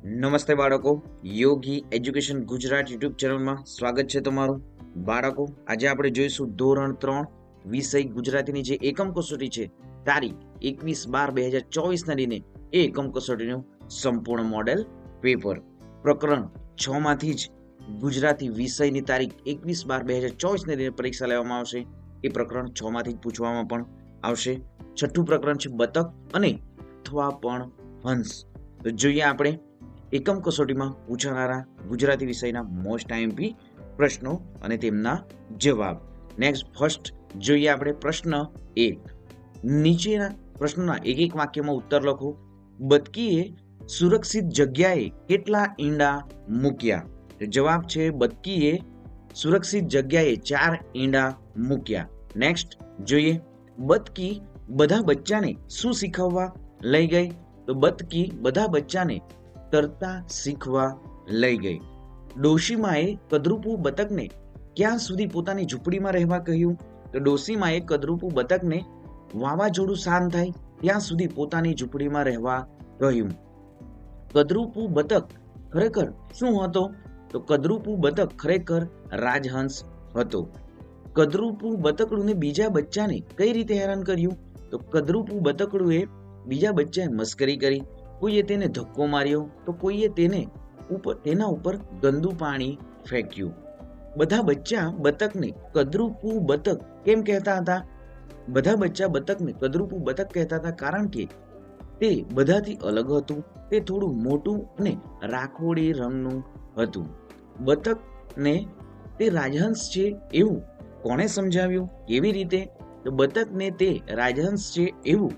નમસ્તે બાળકો, યોગી education Gujarat YouTube ચેનલમાં સ્વાગત છે તમારું. બાળકો, આજે આપણે જોઈશું ધોરણ 3 વિષય ગુજરાતીની જે એકમ કસોટી છે તારીખ 21/12/2024 દિને એ એકમ કસોટીનું સંપૂર્ણ મોડેલ પેપર પ્રકરણ 6 માંથી જ ગુજરાતી વિષયની તારીખ 21/12/2024 દિને પરીક્ષા લેવામાં આવશે. એ પ્રકરણ 6 માંથી જ પૂછવામાં પણ આવશે. છઠ્ઠું પ્રકરણ છે બતક અને અથવા પણ હંસ. તો જોઈએ આપણે એકમ કસોટીમાં પૂછાનારા ગુજરાતી વિષયના મોસ્ટ આઈએમપી પ્રશ્નો અને તેમના જવાબ. નેક્સ્ટ ફર્સ્ટ જોઈએ આપણે પ્રશ્ન 1. નીચેના પ્રશ્નોના એક વાક્યમાં ઉત્તર લખો. બતકીએ સુરક્ષિત જગ્યાએ કેટલા ઈંડા મૂક્યા? જવાબ છે બતકીએ સુરક્ષિત જગ્યાએ 4 ઈંડા મૂક્યા. નેક્સ્ટ જોઈએ બતકી બધા બચ્ચાને શું શીખવવા લઈ ગઈ? તો બતકી બધા બચ્ચાને તરતા શીખવા લઈ ગઈ. ડોશીમાએ કદરૂપુ બતકને ક્યાં સુધી પોતાની ઝૂંપડીમાં રહેવા કહ્યું? તો ડોશીમાએ કદરૂપુ બતકને વાવાઝોડું શાંત થાય ત્યાં સુધી પોતાની ઝૂંપડીમાં રહેવા કહ્યું. કદરૂપુ બતક ખરેખર શું હતો? તો કદરૂપુ બતક ખરેખર રાજહંસ હતો. કદરૂપુ બતકડુને બીજા બચ્ચાને કઈ રીતે હેરાન કર્યું? તો કદરૂપુ બતકડુએ બીજા બચ્ચાએ મસ્કરી કરી. કોઈએ તેને ધક્કો માર્યો તો કોઈએ તેના ઉપર ગંદુ પાણી ફેંક્યું. બધા બચ્ચા બતકને કદરૂપુ બતક કેમ કહેતા હતા? બધા બચ્ચા બતકને કદરૂપુ બતક કહેતા હતા કારણ કે તે બધાથી અલગ હતું. તે થોડું મોટું અને રાખોડી રંગનું હતું. બતકને તે રાજહંસ છે એવું કોણે સમજાવ્યું? કેવી રીતે? તો બતકને તે રાજહંસ છે એવું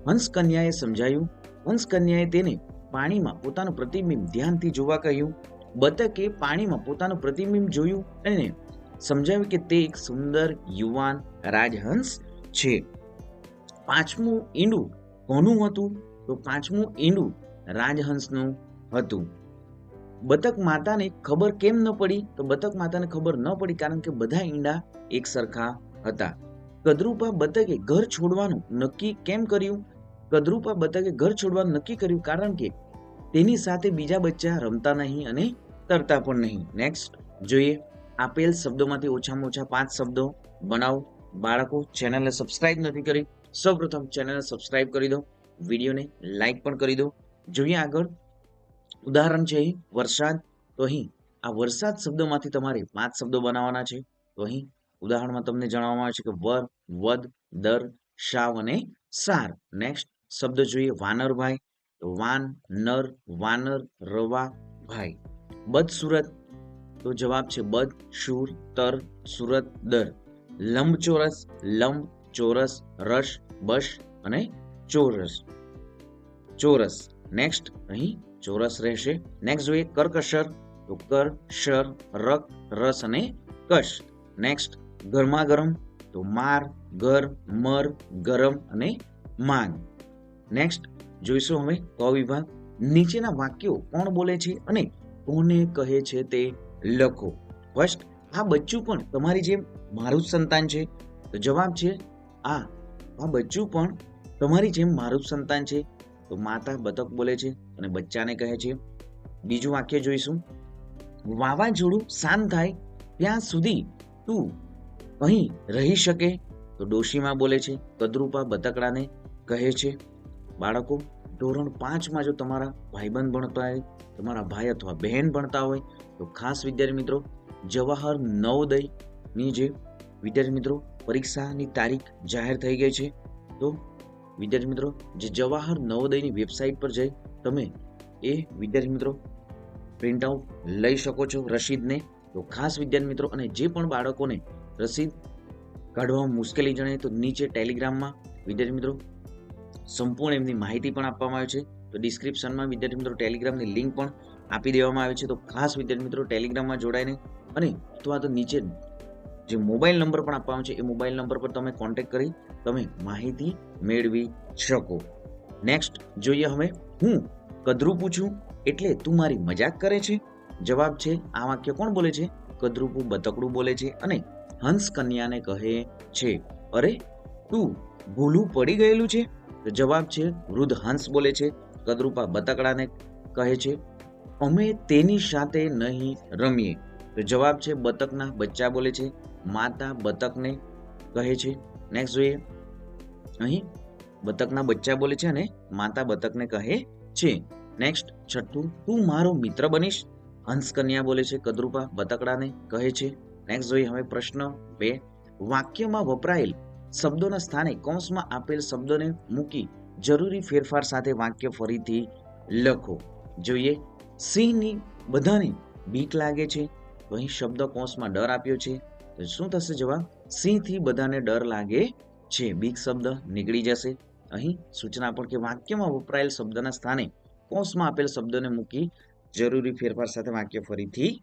હંસકન્યાએ સમજાયું. હંસકન્યાએ તેને પાણીમાં પોતાનું પ્રતિબિંબ ધ્યાનથી જોવા કહ્યું. બતકે પાણીમાં પોતાનું પ્રતિબિંબ જોયું અને સમજાવ્યું કે તે એક સુંદર યુવાન રાજહંસ છે. પાંચમું ઈંડું કોનું હતું? તો પાંચમું ઈંડું રાજહંસનું હતું. બતક માતાને ખબર કેમ ન પડી? તો બતક માતાને ખબર ન પડી કારણ કે બધા ઈંડા એક સરખા હતા. કદરૂપા બતકે ઘર છોડવાનું નક્કી કેમ કર્યું? કદરૂપા બતકે ઘર છોડવાનું નક્કી કર્યું કારણ કે તેની સાથે બીજા બચ્ચા રમતા નહીં અને તરતા પણ નહીં. નેક્સ્ટ જોઈએ આપેલ શબ્દોમાંથી ઓછામાં ઓછા 5 શબ્દો બનાવો. બાળકો, ચેનલને સબસ્ક્રાઇબ નથી કરી, સૌપ્રથમ ચેનલને સબસ્ક્રાઇબ કરી દો, વિડીયોને લાઈક પણ કરી દો. જોઈએ આગળ ઉદાહરણ છે અહીં વરસાદ. તો અહીં આ વરસાદ શબ્દોમાંથી તમારે 5 શબ્દો બનાવવાના છે. તો અહીં ઉદાહરણમાં તમને જણાવવામાં આવે છે કે વર, વદ, દર, શાવ અને સાર. નેક્સ્ટ શબ્દ જોઈએ વાનરભાઈ. તો વાન, નર, વાનર, રવા, ભાઈ. બદસુરત. તો જવાબ છે બદ, શૂર, તર, સુરત, દર. લંબચોરસ, લંબ, ચોરસ, રસ, બસ અને ચોરસ, ચોરસ. નેક્સ્ટ અહીં ચોરસ રહેશે. નેક્સ્ટ જોઈએ કર્કશર. તો કર, શર, રક, રસ અને કશ. નેક્સ્ટ ગરમા ગરમ. તો માર, ગર, મર, ગરમ અને માંગ. નેક્સ્ટ જોઈશું હવે ક વિભાગ. નીચેના વાક્યો કોણ બોલે છે અને કોને કહે છે તે લખો. ફર્સ્ટ, આ બચ્ચું પણ તમારી જેમ મારું જ સંતાન છે. તો જવાબ છે આ બચ્ચું પણ તમારી જેમ મારું જ સંતાન છે. તો માતા બતક બોલે છે અને બચ્ચાને કહે છે. બીજું વાક્ય જોઈશું. વાવાઝોડું શાંત થાય ત્યાં સુધી તું અહીં રહી શકે. તો ડોશીમાં બોલે છે. કદરૂપા બતકડાને કહે છે. બાળકો, ધોરણ 5માં જો તમારા ભાઈબંધ ભણતા હોય, તમારા ભાઈ અથવા બહેન ભણતા હોય તો ખાસ વિદ્યાર્થી મિત્રો જવાહર નવોદયની જે વિદ્યાર્થી મિત્રો પરીક્ષાની તારીખ જાહેર થઈ ગઈ છે. તો વિદ્યાર્થી મિત્રો જે જવાહર નવોદયની વેબસાઇટ પર જઈ તમે એ વિદ્યાર્થી મિત્રો પ્રિન્ટ આઉટ લઈ શકો છો રસીદને. તો ખાસ વિદ્યાર્થી મિત્રો અને જે પણ બાળકોને રસીદ કાઢવામાં મુશ્કેલી જણાય તો નીચે ટેલિગ્રામમાં વિદ્યાર્થી મિત્રો સંપૂર્ણ એમની માહિતી પણ આપવામાં આવે છે. તો ડિસ્ક્રિપ્શનમાં વિદ્યાર્થી મિત્રો ટેલિગ્રામની લિંક પણ આપી દેવામાં આવે છે. તો ખાસ વિદ્યાર્થી મિત્રો ટેલિગ્રામમાં જોડાઈને અને અથવા તો નીચે જે મોબાઈલ નંબર પણ આપવામાં છે એ મોબાઈલ નંબર પર તમે કોન્ટેક્ટ કરી તમે માહિતી મેળવી શકો. નેક્સ્ટ જોઈએ હવે હું કદરૂપુ છું એટલે તું મારી મજાક કરે છે. જવાબ છે આ વાક્ય કોણ બોલે છે? કદરૂપુ બતકડું બોલે છે અને હંસ કન્યાને કહે છે અરે તું ભૂલું પડી ગયેલું છે. તો જવાબ છે વૃદ્ધ હંસ બોલે છે. કદરૂપા બતકડાને કહે છે અમે તેની સાથે નહીં રમીએ. તો જવાબ છે બતકના બચ્ચા બોલે છે, માતા બતકને કહે છે. નેક્સ્ટ જોઈએ, અહીં બતકના બચ્ચા બોલે છે અને માતા બતકને કહે છે. નેક્સ્ટ છઠ્ઠું, તું મારો મિત્ર બનીશ. હંસ કન્યા બોલે છે કદરૂપા બતકડાને કહે છે. નેક્સ્ટ જોઈએ હવે પ્રશ્ન 2, વાક્યમાં વપરાયેલ શબ્દોના સ્થાને કૌંસમાં આપેલ શબ્દોને મૂકી જરૂરી ફેરફાર સાથે વાક્ય ફરીથી લખો. જોઈએ, સિંહની બધાને બીક લાગે છે. તો અહીં શબ્દ કૌંસમાં ડર આપ્યો છે. તો શું થશે જવાબ? સિંહથી બધાને ડર લાગે છે. બીક શબ્દ નીકળી જશે. અહીં સૂચના પણ કે વાક્યમાં વપરાયેલ શબ્દના સ્થાને કૌંસમાં આપેલ શબ્દોને મૂકી જરૂરી ફેરફાર સાથે વાક્ય ફરીથી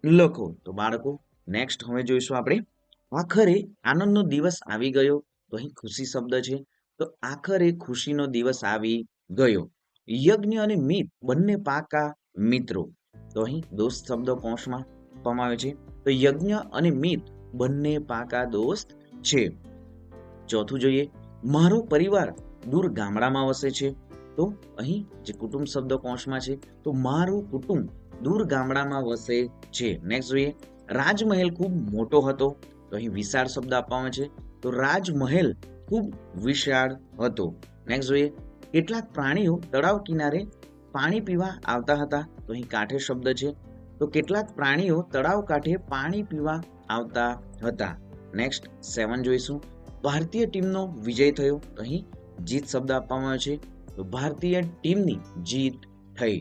લખો. તો બાળકો નેક્સ્ટ હવે જોઈશું આપણે, આખરે આનંદનો દિવસ આવી ગયો. તો અહીં ખુશી શબ્દ છે. તો આખરે ખુશીનો દિવસ આવી ગયો. યજ્ઞ અને મિત બંને પાકા મિત્રો. તો અહીં દોસ્ત શબ્દ કૌંસમાં આપવામાં આવે છે. તો યજ્ઞ અને મિત બંને પાકા દોસ્ત છે. ચોથું જોઈએ, મારો પરિવાર દૂર ગામડામાં વસે છે. તો અહીં જે કુટુંબ શબ્દ કૌંસમાં છે, તો મારું કુટુંબ દૂર ગામડામાં વસે છે. નેક્સ્ટ જોઈએ, રાજમહેલ ખૂબ મોટો હતો. તો અહીં વિશાળ શબ્દ આપવામાં છે. તો રાજમહેલ ખૂબ વિશાળ હતો. નેક્સ્ટ જોઈએ, કેટલાક પ્રાણીઓ તળાવ કિનારે પાણી પીવા આવતા હતા. તો અહીં કાંઠે શબ્દ છે. તો કેટલાક પ્રાણીઓ તળાવ કાંઠે પાણી પીવા આવતા હતા. નેક્સ્ટ 7 જોઈશું, ભારતીય ટીમનો વિજય થયો. તો અહીં જીત શબ્દ આપવામાં આવ્યો છે. તો ભારતીય ટીમની જીત થઈ.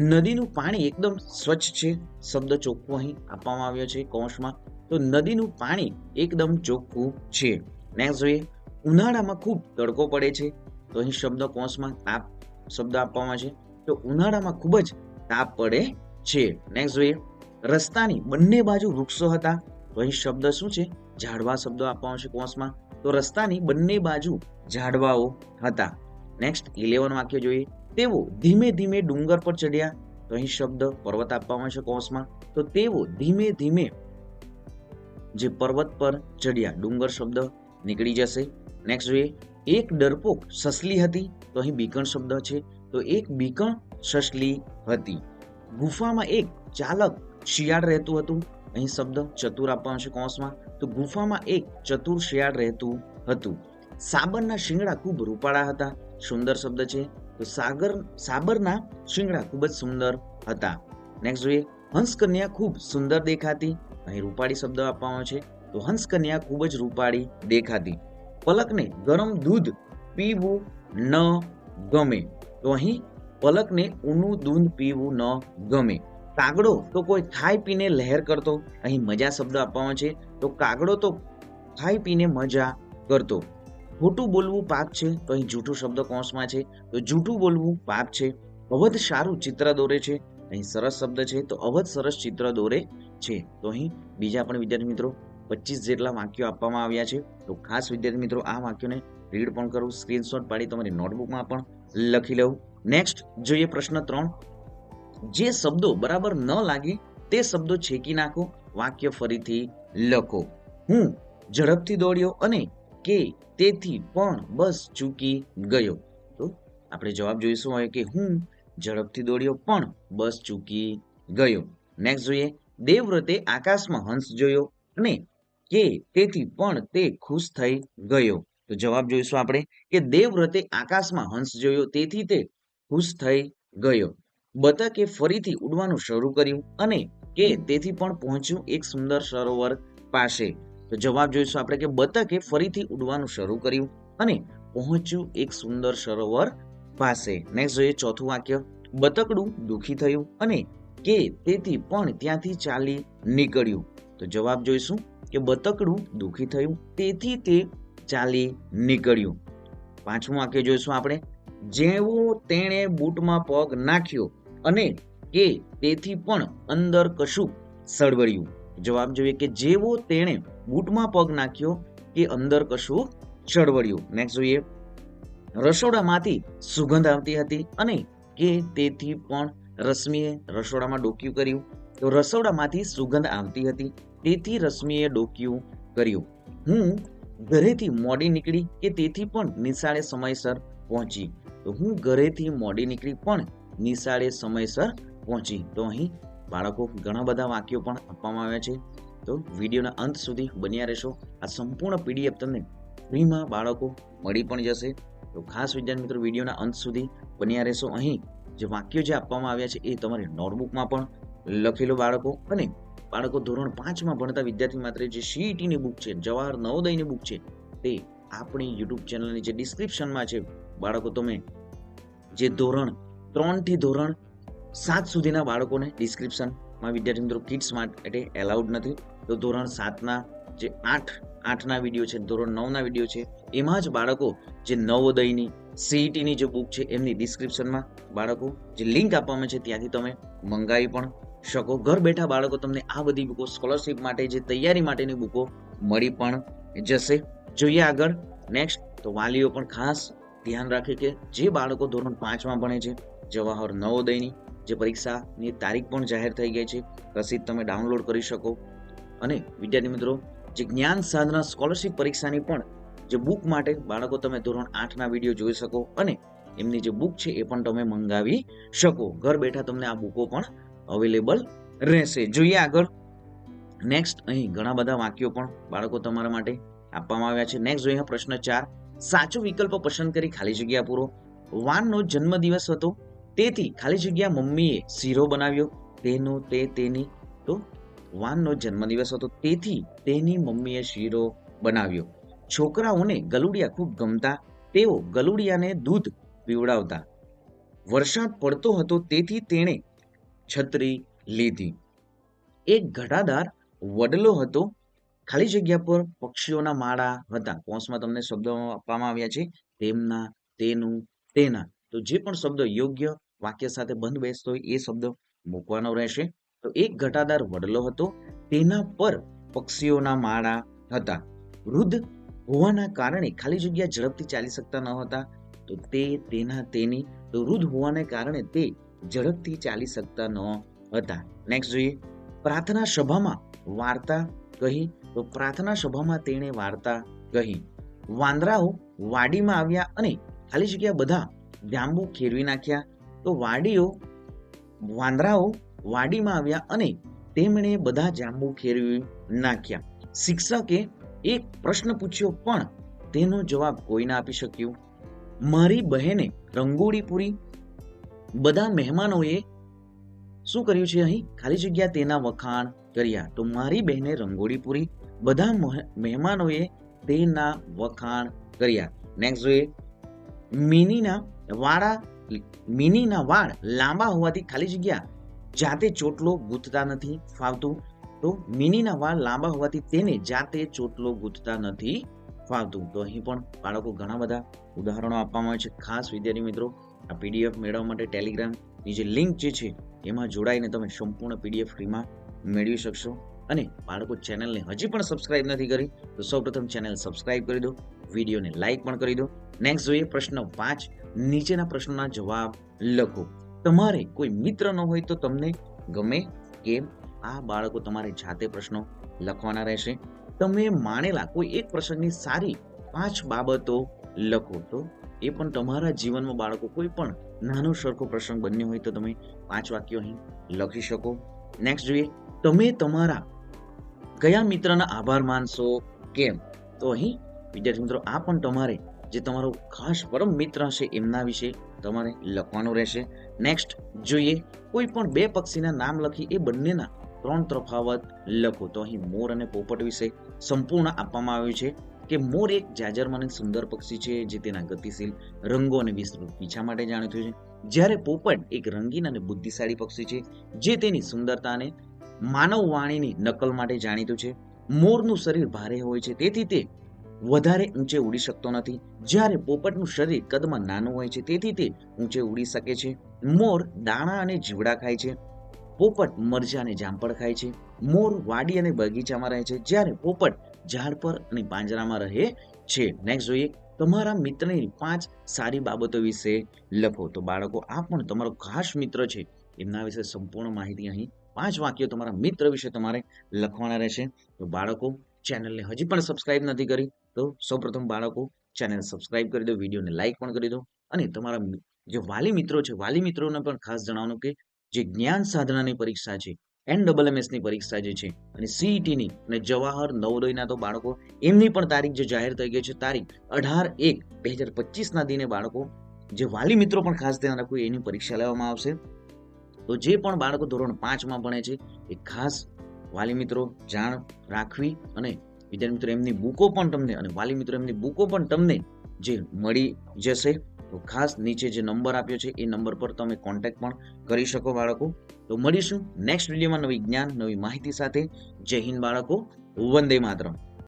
નદીનું પાણી એકદમ સ્વચ્છ છે. શબ્દ ચોખ્ખું અહીં આપવામાં આવ્યો છે કૌંસમાં. તો નદીનું પાણી એકદમ ચોખ્ખું છે. નેક્સ્ટ જોઈએ, ઉનાળામાં ખૂબ તડકો પડે છે. તો અહીં શબ્દ કૌંસમાં તાપ શબ્દ આપવામાં છે. તો ઉનાળામાં ખૂબ જ તાપ પડે છે. નેક્સ્ટ જોઈએ, રસ્તાની બંને બાજુ વૃક્ષો હતા. તો અહીં શબ્દ શું છે? ઝાડવા શબ્દ આપવામાં છે કૌંસમાં. તો રસ્તાની બંને બાજુ ઝાડવાઓ હતા. નેક્સ્ટ 11 વાક્ય જોઈએ, તેઓ ધીમે ધીમે ડુંગર પર ચડ્યા. તો અહીં શબ્દ પર્વત આપવામાં છે કૌંસમાં. તો તેઓ ધીમે ધીમે જે પર્વત પર ચડ્યા, ડુંગર શબ્દ નીકળી જશે. નેક્સ્ટ જોઈએ, એક ડરપોક સસલી હતી. તો અહીં બીકણ શબ્દ છે. તો એક બીકણ સસલી હતી. ગુફામાં એક ચાલક શિયાળ રહેતું હતું. અહીં શબ્દ ચતુર આપવામાં છે કૌંસમાં. તો ગુફામાં એક ચતુર શિયાળ રહેતું હતું. સાબરના શિંગડા ખૂબ રૂપાળા હતા. સુંદર શબ્દ છે. તો સાબરના શિંગડા ખૂબ જ સુંદર હતા. નેક્સ્ટ જોઈએ, હંસકન્યા ખૂબ સુંદર દેખાતી. અહીં રૂપાળી શબ્દ આપવામાં છે. તો હંસકન્યા ખૂબ જ રૂપાળી દેખાતી. પલકને ગરમ દૂધ પીવું ન ગમે. તો અહીં પલકને ઊનું દૂધ પીવું ન ગમે. કાગડો તો કોઈ ખાઈ પીને લહેર કરતો. અહીં મજા શબ્દ આપવામાં છે. તો કાગડો તો ખાઈ પીને મજા કરતો. ખોટું બોલવું પાપ છે. તો અહીં જૂઠું શબ્દ કૌંસમાં છે. તો જૂઠું બોલવું પાપ છે. અવધ સારું ચિત્ર દોરે છે. અહીં સરસ શબ્દ છે. તો અવધ સરસ ચિત્ર દોરે છે. તો અહીં બીજા પણ વિદ્યાર્થી મિત્રો 25 જેટલા વાક્યો આપવામાં આવ્યા છે. તો ખાસ વિદ્યાર્થી મિત્રો આ વાક્યોને રીડ પણ કરું, સ્ક્રીનશોટ પાડી તમારી નોટબુકમાં પણ લખી લઉં. નેક્સ્ટ જોઈએ પ્રશ્ન 3, જે શબ્દો બરાબર ન લાગે તે શબ્દો છેકી નાખો. વાક્ય ફરીથી લખો. હું ઝડપથી દોડ્યો અને કે તેથી પણ બસ ચૂકી ગયો. તો આપણે જવાબ જોઈશું હવે કે હું ઝડપથી દોડ્યો પણ બસ ચૂકી ગયો. નેક્સ્ટ જોઈએ, દેવવ્રતે આકાશમાં હંસ જોયો અને કે તેથી પણ તે ખુશ થઈ ગયો. તો જવાબ જોઈશું આપણે કે દેવવ્રતે આકાશમાં હંસ જોયો તેથી તે ખુશ થઈ ગયો. બતકે ફરીથી ઉડવાનું શરૂ કર્યું અને કે તેથી પણ પહોંચ્યું એક સુંદર સરોવર પાસે. તો જવાબ જોઈશું આપણે કે બતકે ફરીથી ઉડવાનું શરૂ કર્યું અને પહોંચ્યું એક સુંદર સરોવર પાસે. નેક્સ્ટ જોઈએ ચોથું વાક્ય, બતકડું દુઃખી થયું અને કે તેથી પણ ત્યાંથી ચાલી નીકળ્યું. તો જવાબ જોઈશું કે બતકડું દુઃખી થયું તેથી તે ચાલી નીકળ્યું. પાંચમું વાક્ય જોઈશું આપણે, જેવો તેણે બૂટમાં પગ નાખ્યો અને કે તેથી પણ અંદર કશું સળવળ્યું. જવાબ જોઈએ કે જેવો તેણે બૂટમાં પગ નાખ્યો કે અંદર કશું સળવળ્યું. નેક્સ્ટ જોઈએ, રસોડામાંથી સુગંધ આવતી હતી અને કે તેથી પણ રશ્મિએ રસોડામાં ડોક્યું કર્યું. તો રસોડામાંથી સુગંધ આવતી હતી તેથી રશ્મિએ ડોક્યું કર્યું. હું ઘરેથી મોડી નીકળી કે તેથી પણ નિશાળે સમયસર પહોંચી. તો હું ઘરેથી મોડી નીકળી પણ નિશાળે સમયસર પહોંચી. તો અહીં બાળકો ઘણા બધા વાક્યો પણ આપવામાં આવ્યા છે. તો વિડીયોના અંત સુધી બન્યા રહેશો. આ સંપૂર્ણ પીડીએફ તમને ફ્રીમાં બાળકો મળી પણ જશે. તો ખાસ વિદ્યાર્થી મિત્રો વિડીયોના અંત સુધી બન્યા રહેશો. અહીં જે વાક્યો જે આપવામાં આવ્યા છે એ તમારી નોટબુકમાં પણ લખી લો બાળકો. અને બાળકો ધોરણ 5માં ભણતા વિદ્યાર્થી માટે જે સીઈટીની બુક છે, જવાહર નવોદયની બુક છે, તે આપણી યુટ્યુબ ચેનલની જે ડિસ્ક્રિપ્શનમાં છે બાળકો, તમે જે ધોરણ 3 થી ધોરણ 7 સુધીના બાળકોને ડિસ્ક્રિપ્શનમાં વિદ્યાર્થી મિત્રો કિડ્સ માટે એલાઉડ નથી. તો ધોરણ 7ના જે 8ના વિડીયો છે, ધોરણ 9ના વિડીયો છે, એમાં જ બાળકો જે નવોદયની સીઈટીની જે બુક છે એમની ડિસ્ક્રિપ્શનમાં બાળકો જે લિંક આપવામાં છે ત્યાંથી તમે મંગાવી પણ શકો. ઘર બેઠા બાળકો તમને આ બધી બુકો સ્કોલરશિપ માટે જે તૈયારી માટેની બુકો મળી પણ જશે. જોઈએ આગળ નેક્સ્ટ. તો વાલીઓ પણ ખાસ ધ્યાન રાખે કે જે બાળકો ધોરણ 5માં ભણે છે, જવાહર નવોદયની જે પરીક્ષાની તારીખ પણ જાહેર થઈ ગઈ છે, રસીદ તમે ડાઉનલોડ કરી શકો. અને વિદ્યાર્થી મિત્રો જે જ્ઞાન સાધના સ્કોલરશિપ પરીક્ષાની પણ જે બુક માટે બાળકો તમે ધોરણ 8ના વિડીયો જોઈ શકો અને એમની જે બુક છે એ પણ તમે મંગાવી શકો. ઘર બેઠા તમને આ બુકો પણ અવેલેબલ રહેશે. જોઈએ આગળ નેક્સ્ટ. અહીં ઘણા બધા વાક્યો પણ બાળકો તમારા માટે આપવામાં આવ્યા છે. નેક્સ્ટ જોઈએ પ્રશ્ન 4. સાચો વિકલ્પ પસંદ કરી ખાલી જગ્યા પૂરો. વાનનો જન્મદિવસ હતો, તેથી ખાલી જગ્યા મમ્મીએ શીરો બનાવ્યો. તેનો તે તેની. તો વાનનો જન્મદિવસ હતો, તેથી તેની મમ્મીએ શીરો બનાવ્યો. છોકરાઓને ગલુડિયા ખૂબ ગમતા, તેઓ ગલુડિયાને દૂધ પીવડાવતા. વરસાદ પડતો હતો, તેથી તેણે છત્રી લીધી. એક ઘટાદાર વડલો હતો, ખાલી જગ્યા પર પક્ષીઓના માળા હતા. કૌંસમાં તમને શબ્દો આપવામાં આવ્યા છે, તેમના, તેનું, તેના. તો જે પણ શબ્દ યોગ્ય વાક્ય સાથે બંધ બેસતો હોય એ શબ્દ મૂકવાનો રહેશે. તો એક ઘટાદાર વડલો હતો, તેના પર પક્ષીઓના માળા હતા. વૃદ્ધ હોવાના કારણે ખાલી જગ્યા ઝડપથી ચાલી શકતા ન હતા. તો તે, તેના, તેની. તો વૃદ્ધ હોવાને કારણે તે ઝડપથી ચાલી શકતા ન હતા. નેક્સ્ટ જોઈએ. પ્રાર્થના સભામાં વાર્તા કહી. તો પ્રાર્થના સભામાં તેણે વાર્તા કહી. વાંદરાઓ વાડીમાં આવ્યા અને ખાલી જગ્યા બધા જાંબુ ખેરવી નાખ્યા. તો વાંદરાઓ વાડીમાં આવ્યા અને તેમણે બધા જાંબુ ખેરવી નાખ્યા. શિક્ષકે એક પ્રશ્ન પૂછ્યો પણ તેનો જવાબ કોઈ ના આપી શક્યું. મારી બહેને રંગોળી પૂરી. બધા મહેમાનોએ શું કર્યું છે અહીં? ખાલી જગ્યા તેના વખાણ કર્યા. તો મારી બહેને રંગોળી પૂરી, બધા મહેમાનોએ તેના વખાણ કર્યા. નેક્સ્ટ જોઈએ. મિનીના વાળ લાંબા હોવાથી ખાલી જગ્યા જાતે ચોટલો ગૂંથતા નથી ફાવતું. તો મિનીના વાળ લાંબા હોવાથી તેને જાતે ચોટલો ગૂંથતા નથી ફાવતું. તો અહીં પણ બાળકો ઘણા બધા ઉદાહરણો આપવામાં આવે છે. ખાસ વિદ્યાર્થી મિત્રો આ પીડીએફ મેળવવા માટે ટેલિગ્રામની જે લિંક જે છે એમાં જોડાઈને તમે સંપૂર્ણ પીડીએફ ફ્રીમાં મેળવી શકશો. અને બાળકો ચેનલને હજી પણ સબસ્ક્રાઇબ નથી કરી તો સૌપ્રથમ ચેનલ સબસ્ક્રાઇબ કરી દો, વિડીયોને લાઇક પણ કરી દો. નેક્સ્ટ જોઈએ પ્રશ્ન 5. નીચેના પ્રશ્નોના જવાબ લખો. તમારે કોઈ મિત્ર ન હોય તો તમને ગમે કેમ? આ બાળકો તમારે જાતે પ્રશ્નો લખવાના રહેશે. તમે માણેલા કોઈ એક પ્રસંગની સારી 5 બાબતો લખો. તો એ પણ તમારા જીવનમાં બાળકો કોઈ પણ નાનો સરખો પ્રસંગ બન્યો હોય તો તમે 5 વાક્યો અહીં લખી શકો. નેક્સ્ટ જોઈએ. તમે તમારા કયા મિત્રના આભાર માનશો કેમ? તો અહીં વિદ્યાર્થી મિત્રો આ પણ તમારે જે તમારો ખાસ પરમ મિત્ર હશે એમના વિશે તમારે લખવાનું રહેશે. નેક્સ્ટ જોઈએ. કોઈ પણ 2 પક્ષીના નામ લખી એ બંનેના 3 તફાવત લખો. તો અહીં મોર અને પોપટ વિશે સંપૂર્ણ આપવામાં આવ્યું છે કે મોર એક જાજરમાન અને સુંદર પક્ષી છે જે તેના ગતિશીલ રંગો અને વિસ્તૃત પીછા માટે જાણીતું છે. જ્યારે પોપટ એક રંગીન અને બુદ્ધિશાળી પક્ષી છે જે તેની સુંદરતા અને માનવ વાણીની નકલ માટે જાણીતું છે. મોરનું શરીર ભારે હોય છે તેથી તે વધારે ઊંચે ઉડી શકતો નથી, જ્યારે પોપટનું શરીર કદમાં નાનું હોય છે તેથી તે ઊંચે ઉડી શકે છે. મોર દાણા અને જીવડા ખાય છે, પોપટ મરચાં અને જામફળ ખાય છે. મોર વાડી અને બગીચામાં રહે છે, જ્યારે પોપટ ઝાડ પર અને પાંજરામાં રહે છે. નેક્સ્ટ જોઈએ. તમારા મિત્રની 5 સારી બાબતો વિશે લખો. તો બાળકો આ પણ તમારો ખાસ મિત્ર છે એમના વિશે સંપૂર્ણ માહિતી અહીં 5 વાક્યો તમારા મિત્ર વિશે તમારે લખવાના રહેશે. તો બાળકો ચેનલને હજી પણ સબસ્ક્રાઇબ નથી કરી તો સૌપ્રથમ બાળકો ચેનલ સબસ્ક્રાઇબ કરી દો, વિડીયોને લાઇક પણ કરી દો. અને તમારા જે વાલી મિત્રો છે વાલી મિત્રોને પણ ખાસ જણાવવાનું કે જે જ્ઞાન સાધનાની પરીક્ષા છે, NSSS ની પરીક્ષા જે છે અને CET ની અને જવાહર નવોદયના તો બાળકો એમની પણ તારીખ જે જાહેર થઈ ગઈ છે, તારીખ 18/1/2025 ના દિને બાળકો જે વાલી મિત્રો પણ ખાસ ધ્યાન રાખવું એની પરીક્ષા લેવામાં આવશે. તો જે પણ બાળકો ધોરણ 5માં ભણે છે એ ખાસ વાલી મિત્રો જાણ રાખવી અને વિદ્યાર્થી મિત્રો એમની બુકો પણ તમને અને વાલી મિત્રો એમની બુકો પણ તમને જે મળી જશે. તો ખાસ નીચે જે નંબર આપ્યો છે એ નંબર પર તમે કોન્ટેક્ટ પણ કરી શકો બાળકો. તો મળીશું નેક્સ્ટ વિડીયોમાં નવી જ્ઞાન નવી માહિતી સાથે. જય હિન્દ બાળકો, વંદે માતરમ.